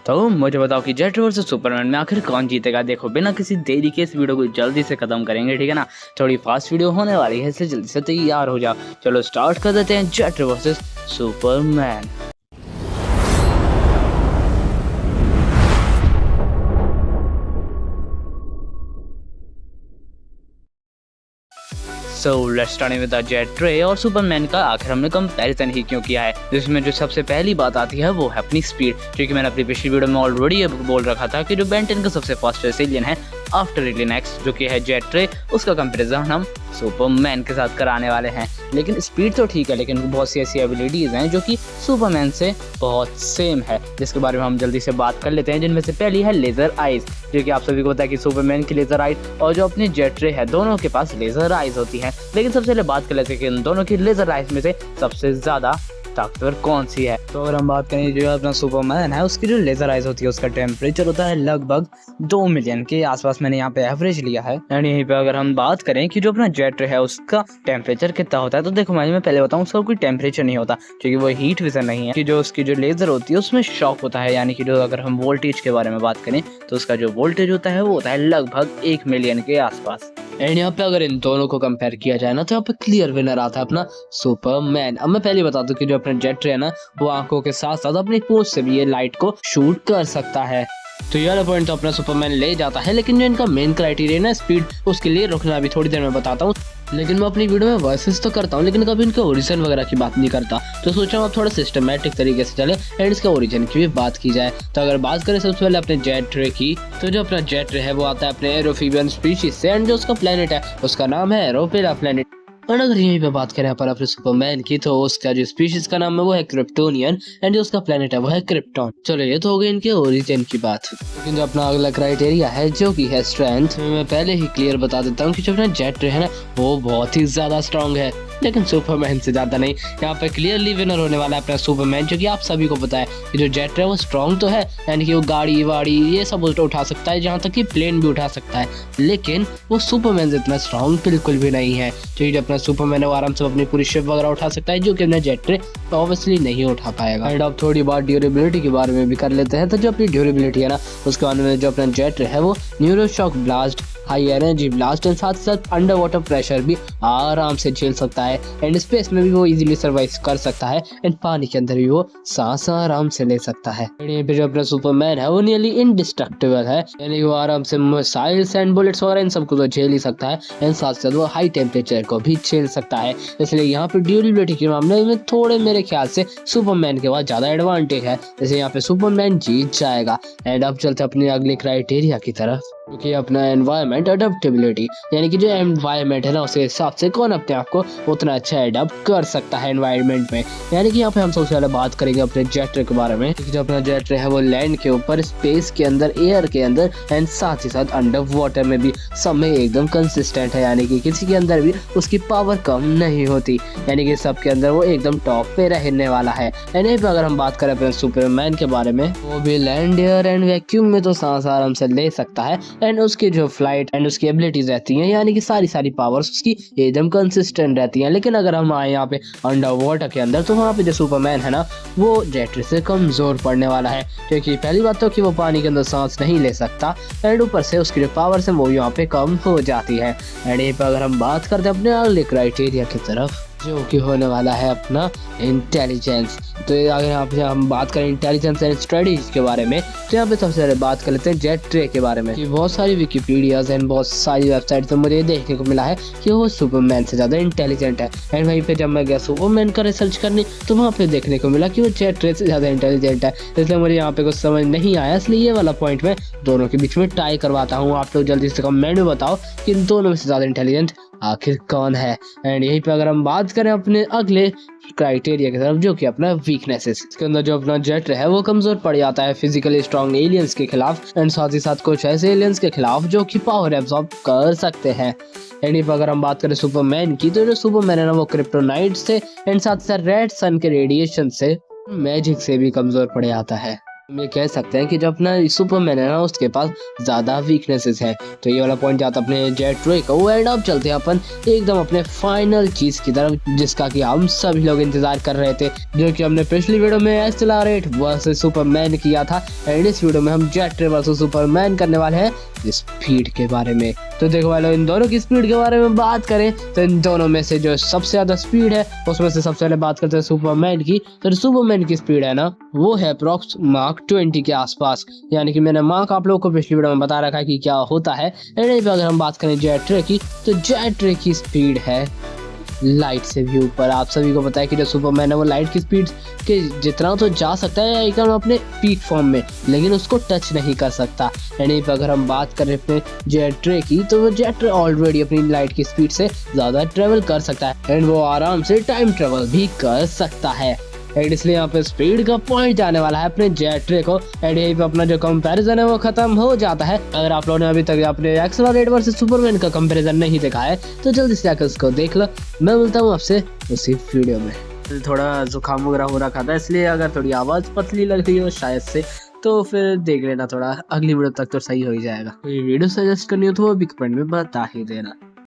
तो मुझे बताओ कि जेट वर्सेस सुपरमैन में आखिर कौन जीतेगा। देखो बिना किसी देरी के इस वीडियो को जल्दी से खत्म करेंगे, ठीक है ना। थोड़ी फास्ट वीडियो होने वाली है, इसलिए जल्दी से तैयार हो जाओ। चलो स्टार्ट कर देते हैं jet versus Superman. So let's start with the jet रे और सुपरमैन का आखिर हमने कंपैरिजन ही क्यों किया है, जिसमें जो सबसे पहली बात आती है वो है अपनी स्पीड। क्योंकि मैंने अपनी पिछली वीडियो में ऑलरेडी बोल रखा था कि जो बेन 10 का सबसे फास्टेस्ट एलियन है आफ्टर एलियन एक्स जो कि है जेट रे, उसका कंपैरिजन हम सुपरमैन के साथ कराने वाले हैं। लेकिन स्पीड तो ठीक है, लेकिन बहुत सी ऐसी एबिलिटीज हैं जो कि सुपरमैन से बहुत सेम है, जिसके बारे में हम जल्दी से बात कर लेते हैं। जिनमें से पहली है लेजर आइज, जो कि आप सभी को पता है कि सुपरमैन की लेजर आइज और जो अपनी जेट रे है दोनों के पास लेजर आइज होती है। लेकिन सबसे पहले बात कर लेते हैं कि इन दोनों की लेजर आइज में से सबसे ज्यादा ताकतवर कौन सी है। तो अगर हम बात करें जो अपना सुपरमैन है, उसकी जो लेजर आइज होती है उसका टेम्परेचर होता है लगभग 2 मिलियन के आसपास। मैंने यहाँ पे एवरेज लिया है। एंड यहीं पे अगर हम बात करें कि जो अपना जेट रे है उसका टेम्परेचर कितना होता है, तो देखो मैं पहले बताऊँ, उसका कोई टेम्परेचर नहीं होता क्योंकि वो हीट विजन नहीं है। कि जो उसकी जो लेजर होती है उसमें शॉक होता है, यानी कि जो अगर हम वोल्टेज के बारे में बात करें तो उसका जो वोल्टेज होता है वो होता है लगभग 1 मिलियन के आसपास। एंड यहाँ पे अगर इन दोनों को कंपेयर किया जाए ना, तो यहाँ पे क्लियर विनर आता है अपना सुपरमैन। अब मैं पहले बता दूं कि जो अपना जेट रे है ना, वो आंखों के साथ साथ अपनी पूंछ से भी ये लाइट को शूट कर सकता है। तो ये वाला पॉइंट तो अपना सुपरमैन ले जाता है। लेकिन जो इनका मेन क्राइटेरिया ना स्पीड, उसके लिए रुकना अभी थोड़ी देर में बताता हूँ। लेकिन मैं अपनी वीडियो में वर्सेस तो करता हूँ, लेकिन कभी इनके ओरिजिन वगैरह की बात नहीं करता। तो सोचा हूँ अब थोड़ा सिस्टमेटिक तरीके से चले एंड इसके ओरिजिन की भी बात की जाए। तो अगर बात करें सबसे पहले अपने जेट रे की, तो जो अपना जेट रे है वो आता है अपने एरोफीबियन स्पीशीज से। एंड जो उसका प्लेनेट है उसका नाम है एरोपेरा प्लेनेट। और अगर यहीं पे बात करें पर अपने सुपरमैन की, तो उसका जो स्पीशीज का नाम है वो है क्रिप्टोनियन एंड जो उसका प्लेनेट है वो है क्रिप्टॉन। चलो ये तो हो गई इनके ओरिजिन की बात। लेकिन जो अपना अगला क्राइटेरिया है जो कि है स्ट्रेंथ, मैं पहले ही क्लियर बता देता हूँ कि जो अपना जेट रे है ना वो बहुत ही ज्यादा स्ट्रॉन्ग है, लेकिन सुपरमैन से ज्यादा नहीं। यहाँ पे क्लियरली विनर होने वाला है अपना सुपरमैन, क्योंकि आप सभी को पता है कि जो जेट है वो स्ट्रॉन्ग तो है, यानी कि वो गाड़ी वाड़ी ये सब उठा सकता है, जहाँ तक कि प्लेन भी उठा सकता है। लेकिन वो सुपरमैन से इतना स्ट्रॉन्ग बिल्कुल भी नहीं है। जो अपना सुपरमैन है वो आराम से अपनी पूरी शिप वगैरह उठा सकता है, जो कि अपना जेट रे ऑब्वियसली नहीं उठा पाएगा। एंड अब थोड़ी बात ड्यूरेबिलिटी के बारे में भी कर लेते हैं। तो जो अपनी ड्यूरेबिलिटी है ना, उसके बारे में जो अपना जेट रे है वो neuro shock blast, high energy blast and साथ साथ अंडर वाटर प्रेशर भी आराम से झेल सकता है। एंड स्पेस में भी वो इजीली सर्वाइव कर सकता है एंड पानी के अंदर भी वो सांस आराम से ले सकता है। यहाँ पे जो अपना सुपरमैन है वो नियरली इनडिस्ट्रक्टिबल है, यानी वो आराम से मिसाइल्स एंड बुलेट्स वगैरह इन सबको तो झेल ही सकता है एंड साथ साथ वो हाई टेम्परेचर को भी झेल सकता है। इसलिए यहाँ पे ड्यूरेबिलिटी के मामले में थोड़े मेरे ख्याल से सुपरमैन के पास ज्यादा एडवांटेज है, जैसे यहाँ पे सुपरमैन जीत जाएगा। एंड अब चलते अपने अगले क्राइटेरिया की तरफ, क्योंकि अपना एनवायरमेंट अडेप्टेबिलिटी, यानी कि जो एनवायरमेंट है ना उसके हिसाब से कौन अपने आप को उतना अच्छा अडेप्ट कर सकता है एनवायरमेंट में। यानी कि यहाँ पे हम सबसे पहले बात करेंगे अपने जेट रे के बारे में। जो अपना जेट रे है वो लैंड के ऊपर, स्पेस के अंदर, एयर के अंदर एंड साथ ही साथ अंडर वाटर में भी सब में एकदम कंसिस्टेंट है, यानी कि किसी के अंदर भी उसकी पावर कम नहीं होती, यानी कि सबके अंदर वो एकदम टॉप पे रहने वाला है। एंड अगर हम बात करें अपने सुपरमैन के बारे में, वो भी लैंड, एयर एंड वैक्यूम में तो सांस आराम से ले सकता है एंड उसकी जो फ्लाइट एंड उसकी एबिलिटीज रहती हैं, यानी कि सारी पावर्स उसकी एकदम कंसिस्टेंट रहती हैं। लेकिन अगर हम आए यहाँ पे अंडर वाटर के अंदर, तो वहाँ पे जो सुपरमैन है ना वो जेट रे से कमजोर पड़ने वाला है, क्योंकि पहली बात तो कि वो पानी के अंदर सांस नहीं ले सकता एंड ऊपर से उसकी जो पावर्स है वो यहाँ पे कम हो जाती है। एंड यहीं पर अगर हम बात करते हैं अपने अगले क्राइटेरिया की तरफ, जो कि होने वाला है अपना इंटेलिजेंस। तो अगर यहाँ पे हम बात करें इंटेलिजेंस एंड स्ट्रेटजी के बारे में, तो यहाँ पे सबसे पहले बात कर लेते हैं जेट रे के बारे में। कि बहुत सारी विकिपीडियाज एंड बहुत सारी वेबसाइट से मुझे देखने को मिला है कि वो सुपरमैन से ज़्यादा इंटेलिजेंट है। एंड वहीं पे जब मैं गया सुपरमैन का रिसर्च करने, तो वहाँ पे देखने को मिला कि वो जेट रे से ज़्यादा इंटेलिजेंट है। इसलिए मुझे यहाँ पे कुछ समझ नहीं आया, इसलिए ये वाला पॉइंट मैं दोनों के बीच में टाई करवाता हूँ। आप लोग जल्दी से कमेंट में बताओ कि इन दोनों में से ज़्यादा इंटेलिजेंट आखिर कौन है। एंड यहीं पे अगर हम बात करें अपने अगले क्राइटेरिया की तरफ, जो कि अपना वीकनेसेस, इसके अंदर जो अपना जेट रे है वो कमजोर पड़ जाता है फिजिकली स्ट्रॉन्ग एलियंस के खिलाफ एंड साथ ही साथ कुछ ऐसे एलियंस के खिलाफ जो कि पावर एब्सॉर्ब कर सकते हैं। एंड अगर हम बात करें सुपरमैन की, तो जो सुपरमैन है ना वो क्रिप्टोनाइट से एंड साथ साथ रेड सन के रेडिएशन से, मैजिक से भी कमजोर पड़ जाता है। हम ये कह सकते हैं कि जो अपना सुपरमैन है ना उसके पास ज़्यादा वीकनेसेस है। तो ये वाला पॉइंट जाता अपने जेट रे को। एंड अब चलते हैं अपन एकदम अपने फाइनल चीज़ की तरफ जिसका कि हम सभी लोग इंतजार कर रहे थे, जो कि हमने पिछली वीडियो में एक्सेलरेट वर्सेस सुपरमैन किया था। एंड इस वीडियो में हम जेट रे वर्सेस सुपरमैन करने वाले हैं स्पीड के बारे में। तो देखो भाई लोग, इन दोनों की स्पीड के बारे में बात करें तो इन दोनों में से जो सबसे ज्यादा स्पीड है उसमें से सबसे पहले बात करते हैं सुपरमैन की। तो सुपरमैन की स्पीड है ना वो है अप्रॉक्स मार्क 20 के आसपास, यानी कि मैंने मार्क आप लोगों को पिछली वीडियो में बता रखा है कि क्या होता है। एंड अगर हम बात करें जेट रे की तो जेट रे की स्पीड है लाइट से भी ऊपर। आप सभी को पता है कि जो सुपरमैन है वो लाइट की स्पीड के जितना तो जा सकता है एकदम अपने पीक फॉर्म में, लेकिन उसको टच नहीं कर सकता। यानी अगर हम बात करें अपने जेट रे की तो वो जेट रे ऑलरेडी अपनी लाइट की स्पीड से ज़्यादा ट्रेवल कर सकता है एंड वो आराम से टाइम ट्रेवल भी कर सकता है। एंड इसलिए यहाँ पे स्पीड का पॉइंट जाने वाला है अपने जेट रे को। एंड यहीं पे अपना जो कंपैरिजन है वो खत्म हो जाता है। अगर आप लोगों ने अभी तक अपने एक्सेलरेट वर्सेस सुपरमैन का कंपैरिजन नहीं देखा है तो जल्दी से जाकर उसको देख लो। मैं मिलता हूँ आपसे उसी वीडियो में। थोड़ा जुकाम वगैरह हो रखा था इसलिए अगर थोड़ी आवाज़ पतली लग रही हो शायद से तो फिर देख लेना, थोड़ा अगली वीडियो तक तो सही हो ही जाएगा। कोई वीडियो सजेस्ट करनी हो तो वो भी कमेंट में बता ही देना।